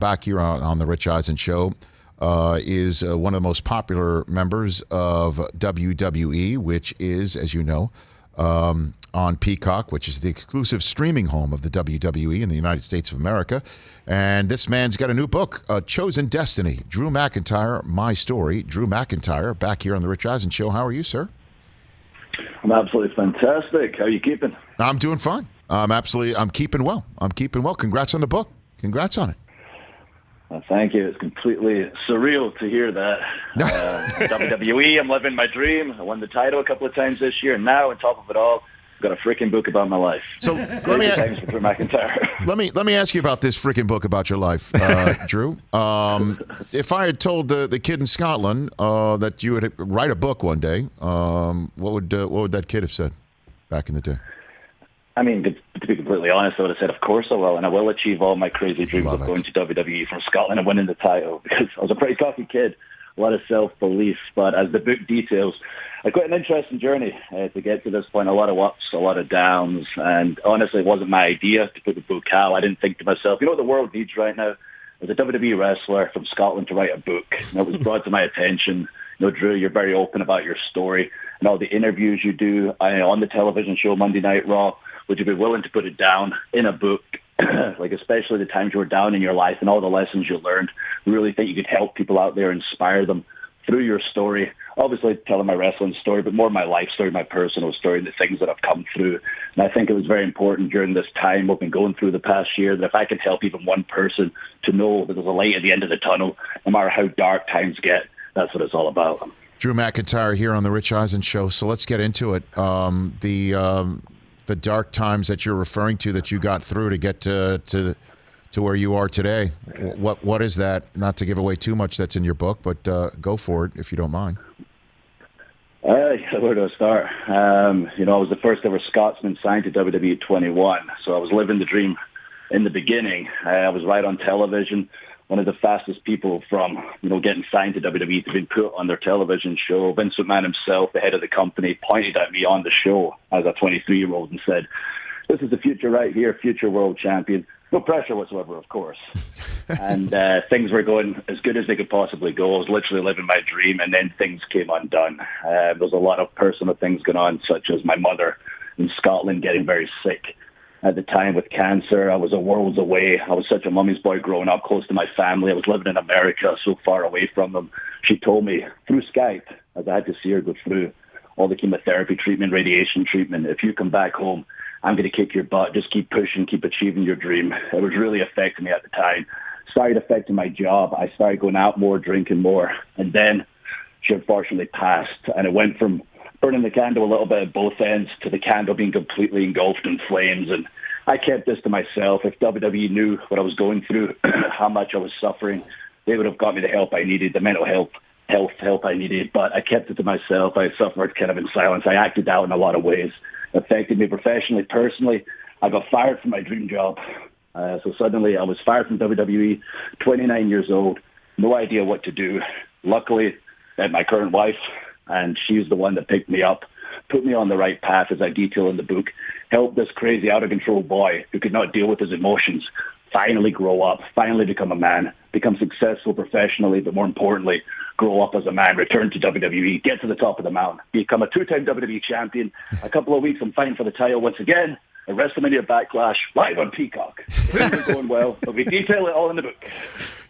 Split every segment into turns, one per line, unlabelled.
back here on the Rich Eisen Show, is one of the most popular members of WWE, which is, as you know, on Peacock, which is the exclusive streaming home of the WWE in the United States of America. And this man's got a new book, Chosen Destiny, Drew McIntyre, My Story. Drew McIntyre, back here on the Rich Eisen Show. How are you, sir?
I'm absolutely fantastic. How are you keeping?
I'm doing fine. I'm keeping well. Congrats on the book. Congrats on it.
Thank you. It's completely surreal to hear that. WWE, I'm living my dream. I won the title a couple of times this year, and now, on top of it all, I've got a freaking book about my life.
So let me ask you about this freaking book about your life, Drew. If I had told the kid in Scotland that you would write a book one day, what would that kid have said back in the day?
I mean, to be completely honest, I would have said, of course I will, and I will achieve all my crazy dreams of going to WWE from Scotland and winning the title, because I was a pretty cocky kid, a lot of self-belief, but as the book details, I had quite an interesting journey to get to this point, a lot of ups, a lot of downs, and honestly, it wasn't my idea to put the book out. I didn't think to myself, you know what the world needs right now? As a WWE wrestler from Scotland to write a book. And it was brought to my attention, Drew, you're very open about your story and all the interviews you do on the television show Monday Night Raw. Would you be willing to put it down in a book, like especially the times you were down in your life and all the lessons you learned? I really think you could help people out there, inspire them through your story. Obviously telling my wrestling story, but more my life story, my personal story, and the things that I've come through. And I think it was very important during this time we've been going through the past year that if I can help even one person to know that there's a light at the end of the tunnel, no matter how dark times get, that's what it's all about.
Drew McIntyre here on the Rich Eisen Show. So let's get into it. The dark times that you're referring to that you got through to get to where you are today. What is that? Not to give away too much that's in your book, but go for it if you don't mind.
Where do I start? I was the first ever Scotsman signed to WWE at 21, so I was living the dream in the beginning. I was right on television, one of the fastest people from, getting signed to WWE to being put on their television show. Vince McMahon himself, the head of the company, pointed at me on the show as a 23-year-old and said, "This is the future right here, future world champion." No pressure whatsoever, of course. And things were going as good as they could possibly go. I was literally living my dream, and then things came undone. There was a lot of personal things going on, such as my mother in Scotland getting very sick at the time with cancer. I was a world away. I was such a mummy's boy growing up close to my family. I was living in America, so far away from them. She told me through Skype, as I had to see her go through all the chemotherapy treatment, radiation treatment, if you come back home, I'm going to kick your butt. Just keep pushing, keep achieving your dream. It was really affecting me at the time. Started affecting my job. I started going out more, drinking more. And then she unfortunately passed. And it went from burning the candle a little bit at both ends to the candle being completely engulfed in flames. And I kept this to myself. If WWE knew what I was going through, how much I was suffering, they would have got me the help I needed, the mental health help I needed. But I kept it to myself. I suffered kind of in silence. I acted out in a lot of ways. Affected me professionally, personally. I got fired from my dream job. So suddenly I was fired from WWE, 29 years old, no idea what to do. Luckily, I had my current wife, and she's the one that picked me up, put me on the right path, as I detail in the book, helped this crazy, out-of-control boy who could not deal with his emotions finally grow up, finally become a man, become successful professionally, but more importantly, grow up as a man, return to WWE, get to the top of the mountain, become a two-time WWE champion. A couple of weeks, I'm fighting for the title once again, a WrestleMania Backlash, live on Peacock. Things are going well, but we detail it all in the book.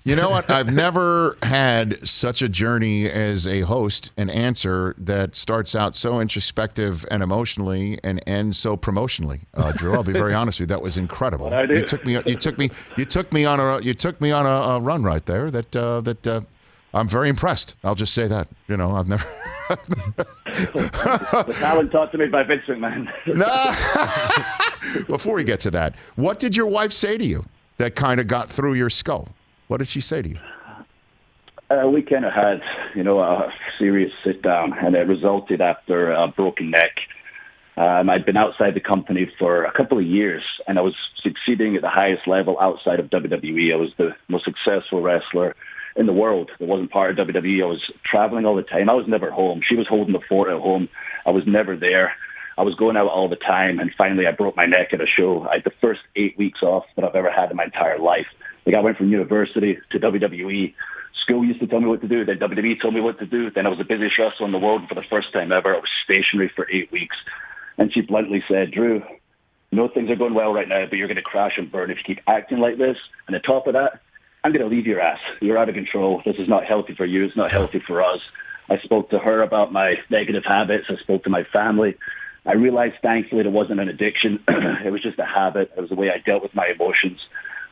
You know what? I've never had such a journey as a host and answer that starts out so introspective and emotionally and ends so promotionally. Drew, I'll be very honest with you. That was incredible. You took me on a run right there that I'm very impressed. I'll just say that. I've never.
The talent taught to me by Vince McMahon.
Before we get to that, what did your wife say to you that kind of got through your skull? What did she say to you?
We kind of had, a serious sit down, and it resulted after a broken neck. I'd been outside the company for a couple of years, and I was succeeding at the highest level outside of WWE. I was the most successful wrestler in the world that wasn't part of WWE. I was traveling all the time. I was never home. She was holding the fort at home. I was never there. I was going out all the time, and finally I broke my neck at a show. I had the first 8 weeks off that I've ever had in my entire life. Like, I went from university to WWE. School used to tell me what to do. Then WWE told me what to do. Then I was the busiest wrestler in the world for the first time ever. I was stationary for 8 weeks. And she bluntly said, Drew, things are going well right now, but you're going to crash and burn if you keep acting like this. And on top of that, I'm going to leave your ass. You're out of control. This is not healthy for you. It's not healthy for us. I spoke to her about my negative habits. I spoke to my family. I realized, thankfully, it wasn't an addiction. It was just a habit. It was the way I dealt with my emotions.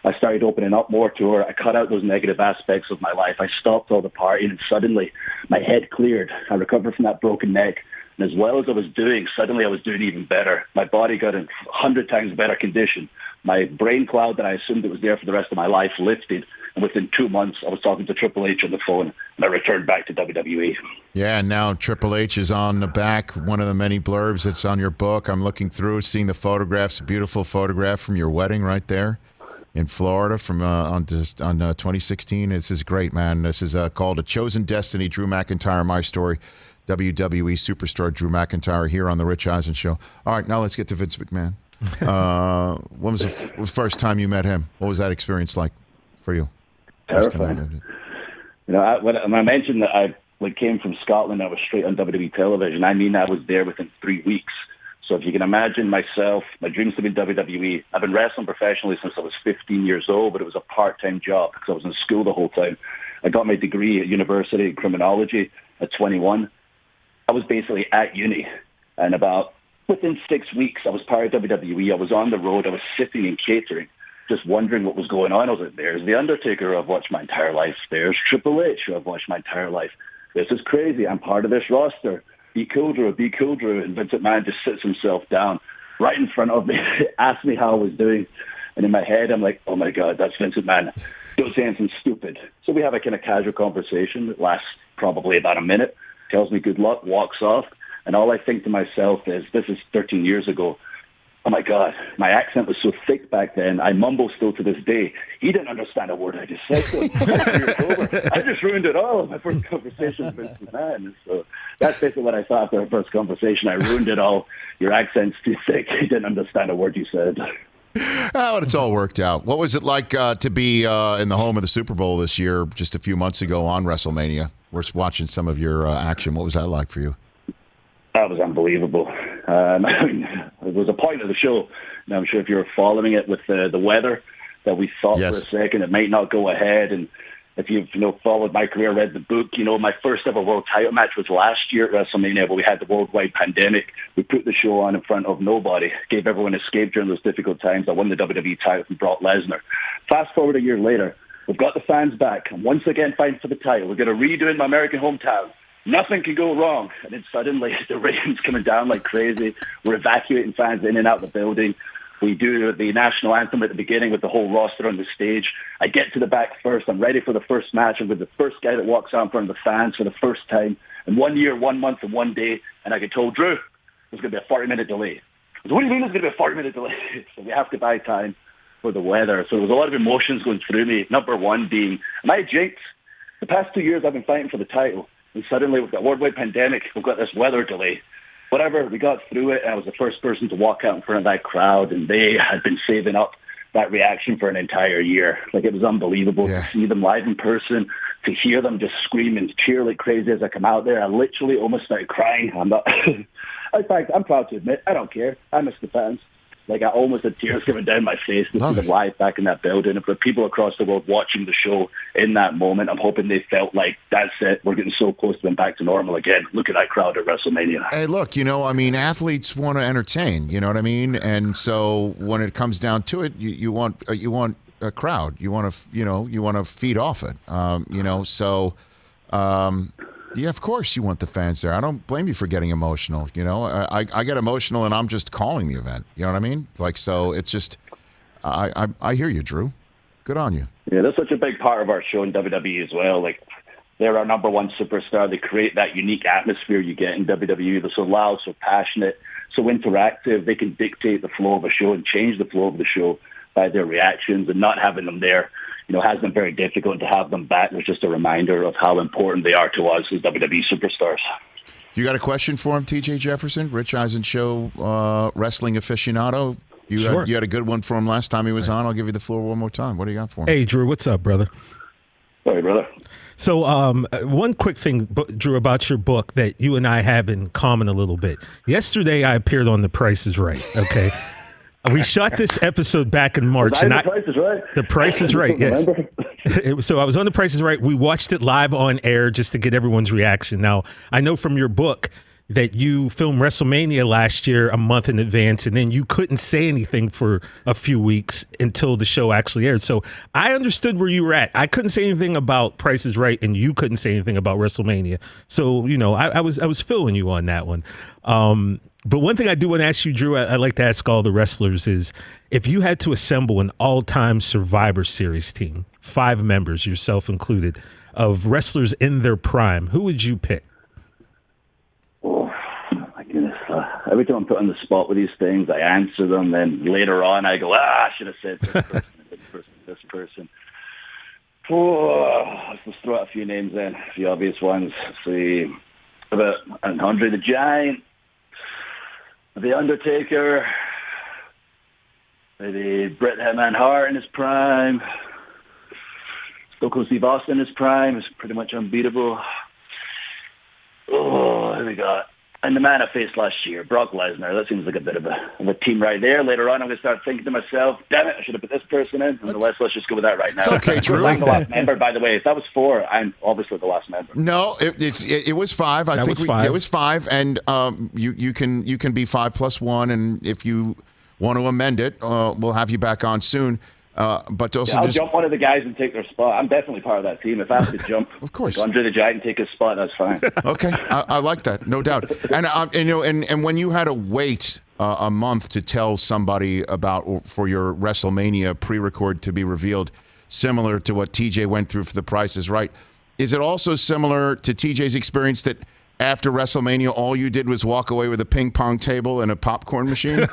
I started opening up more to her. I cut out those negative aspects of my life. I stopped all the partying, and suddenly my head cleared. I recovered from that broken neck. And as well as I was doing, suddenly I was doing even better. My body got in 100 times better condition. My brain cloud that I assumed it was there for the rest of my life lifted. And within 2 months, I was talking to Triple H on the phone, and I returned back to WWE.
Yeah, and now Triple H is on the back, one of the many blurbs that's on your book. I'm looking through, seeing the photographs, a beautiful photograph from your wedding right there in Florida from on 2016. This is great, man. This is called A Chosen Destiny, Drew McIntyre, My Story, WWE Superstar Drew McIntyre here on The Rich Eisen Show. All right, now let's get to Vince McMahon. When was the first time you met him? What was that experience like for you?
Terrifying. When I mentioned that I came from Scotland, I was straight on WWE television. I mean, I was there within 3 weeks. So if you can imagine myself, my dreams to be in WWE. I've been wrestling professionally since I was 15 years old, but it was a part-time job because I was in school the whole time. I got my degree at university in criminology at 21. I was basically at uni, and within 6 weeks, I was part of WWE. I was on the road. I was sitting in catering, just wondering what was going on. I was like, there's The Undertaker, who I've watched my entire life. There's Triple H, who I've watched my entire life. This is crazy. I'm part of this roster. Be cool, Drew. Be cool, Drew. And Vince McMahon just sits himself down right in front of me, asked me how I was doing. And in my head, I'm like, oh, my God, that's Vince McMahon. Don't say anything stupid. So we have a kind of casual conversation that lasts probably about a minute, tells me good luck, walks off. And all I think to myself is, this is 13 years ago. Oh, my God, my accent was so thick back then. I mumble still to this day. He didn't understand a word I just said to him. I just ruined it all. My first conversation with Vince McMahon. So that's basically what I thought after our first conversation. I ruined it all. Your accent's too thick. He didn't understand a word you said.
Oh, it's all worked out. What was it like to be in the home of the Super Bowl this year, just a few months ago on WrestleMania? We're watching some of your action. What was that like for you?
That was unbelievable. I mean, it was a point of the show. Now, I'm sure if you were following it with the weather, that we thought
Yes.
for a second it might not go ahead. And if you've followed my career, read the book, my first ever world title match was last year at WrestleMania, where we had the worldwide pandemic. We put the show on in front of nobody, gave everyone escape during those difficult times. I won the WWE title from Brock Lesnar. Fast forward a year later, we've got the fans back. I'm once again fighting for the title. We're going to redo in my American hometown. Nothing can go wrong. And then suddenly the rain's coming down like crazy. We're evacuating fans in and out of the building. We do the national anthem at the beginning with the whole roster on the stage. I get to the back first. I'm ready for the first match. I'm with the first guy that walks out in front of the fans for the first time in 1 year, 1 month, and 1 day. And I get told, Drew, there's going to be a 40-minute delay. I said, what do you mean there's going to be a 40-minute delay? So we have to buy time for the weather. So there was a lot of emotions going through me. Number one being, am I jinxed? The past 2 years I've been fighting for the title. And suddenly we've got a worldwide pandemic. We've got this weather delay. Whatever, we got through it, and I was the first person to walk out in front of that crowd, and they had been saving up that reaction for an entire year. Like, it was unbelievable to see them live in person, to hear them just scream and cheer like crazy as I come out there. I literally almost started crying. I'm not. In fact, I'm proud to admit, I don't care. I miss the fans. Like, I almost had tears coming down my face to see them live back in that building. And for people across the world watching the show in that moment, I'm hoping they felt like, that's it, we're getting so close to being back to normal again. Look at that crowd at WrestleMania.
Hey, look, athletes want to entertain, you know what I mean? And so when it comes down to it, you want a crowd. You want to feed off it. Yeah, of course you want the fans there. I don't blame you for getting emotional. I get emotional and I'm just calling the event. You know what I mean? So it's just, I hear you, Drew. Good on you.
Yeah, that's such a big part of our show in WWE as well. Like, they're our number one superstar. They create that unique atmosphere you get in WWE. They're so loud, so passionate, so interactive. They can dictate the flow of a show and change the flow of the show by their reactions, and not having them there has been very difficult. To have them back was just a reminder of how important they are to us as WWE superstars.
You got a question for him, TJ Jefferson? Rich Eisen Show wrestling aficionado, You had a good one for him last time he was on. I'll give you the floor one more time. What do you got for him?
Hey, Drew, what's up, brother?
Sorry, brother.
So one quick thing, Drew, about your book that you and I have in common a little bit. Yesterday, I appeared on The Price is Right, okay? We shot this episode back in March.
The Price is Right?
The Price is Right, yes. So I was on The Price is Right. We watched it live on air just to get everyone's reaction. Now, I know from your book that you filmed WrestleMania last year a month in advance, and then you couldn't say anything for a few weeks until the show actually aired. So I understood where you were at. I couldn't say anything about Price is Right, and you couldn't say anything about WrestleMania. So, I was feeling you on that one. But one thing I do want to ask you, Drew, I like to ask all the wrestlers is, if you had to assemble an all-time Survivor Series team, 5 members, yourself included, of wrestlers in their prime, who would you pick?
Every time I'm put on the spot with these things, I answer them. Then later on, I go, I should have said this person. Let's just throw out a few names in, a few obvious ones. See, about Andre the Giant, The Undertaker, maybe Bret Hitman Hart in his prime, Stone Cold Steve Austin in his prime is pretty much unbeatable. Who we got? And the man I faced last year, Brock Lesnar. That seems like a bit of a team right there. Later on, I'm going to start thinking to myself, damn it, I should have put this person in. Nonetheless, let's just go with that right now.
It's okay, Drew.
I'm the last member, by the way. If that was 4, I'm obviously the last member.
No, it was 5. I think it was 5, and you can be 5 plus 1, and if you want to amend it, we'll have you back on soon. But also
I'll jump one of the guys and take their spot. I'm definitely part of that team. If I have to jump,
of course,
like Andre the Giant and take his spot, that's fine.
Okay, I like that, no doubt. And and when you had to wait a month to tell somebody for your WrestleMania pre-record to be revealed, similar to what TJ went through for The Price is Right, is it also similar to TJ's experience that after WrestleMania, all you did was walk away with a ping pong table and a popcorn machine?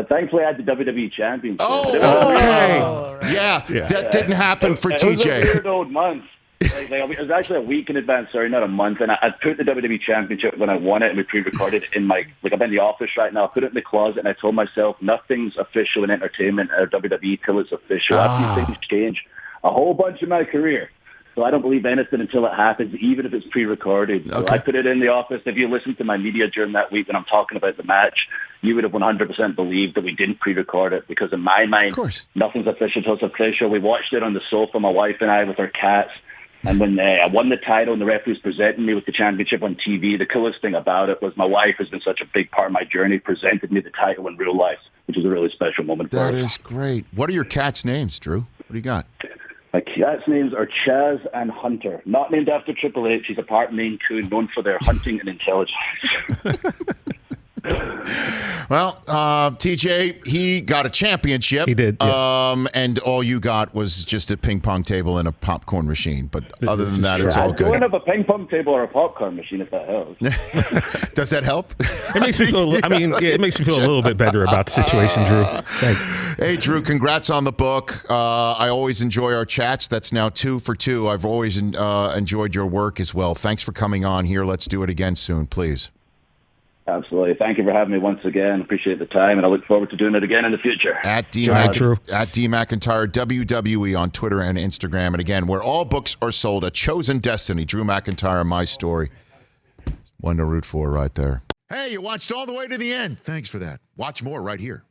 Thankfully, I had the WWE Championship.
Oh, okay. Yeah, that didn't happen for TJ.
It was a weird old month. It was actually a week in advance, sorry, not a month. And I put the WWE Championship when I won it, and we pre-recorded it in I'm in the office right now. I put it in the closet, and I told myself nothing's official in entertainment or WWE till it's official. After things change a whole bunch in my career. So I don't believe anything until it happens, even if it's pre-recorded. So I put it in the office. If you listen to my media during that week when I'm talking about the match, you would have 100% believed that we didn't pre-record it, because in my mind, nothing's official until it's official. We watched it on the sofa, my wife and I, with our cats. And when I won the title and the referees presented me with the championship on TV, the coolest thing about it was my wife has been such a big part of my journey, presented me the title in real life, which is a really special moment for us.
That is great. What are your cats' names, Drew? What do you got?
My cat's names are Chaz and Hunter. Not named after Triple H. He's a part Maine Coon, known for their hunting and intelligence.
Well, TJ, he got a championship.
He did. Yeah.
And all you got was just a ping pong table and a popcorn machine. But other than that, it's all good.
I don't have a ping pong table or a popcorn machine, if that helps.
Does that help?
It makes me feel. It makes me feel a little bit better about the situation, Drew. Thanks.
Hey, Drew, congrats on the book. I always enjoy our chats. That's now 2 for 2. I've always enjoyed your work as well. Thanks for coming on here. Let's do it again soon, please.
Absolutely. Thank you for having me once again. Appreciate the time, and I look forward to doing it again in the future.
At D McIntyre, WWE on Twitter and Instagram. And again, where all books are sold, A Chosen Destiny, Drew McIntyre, My Story. One to root for right there. Hey, you watched all the way to the end. Thanks for that. Watch more right here.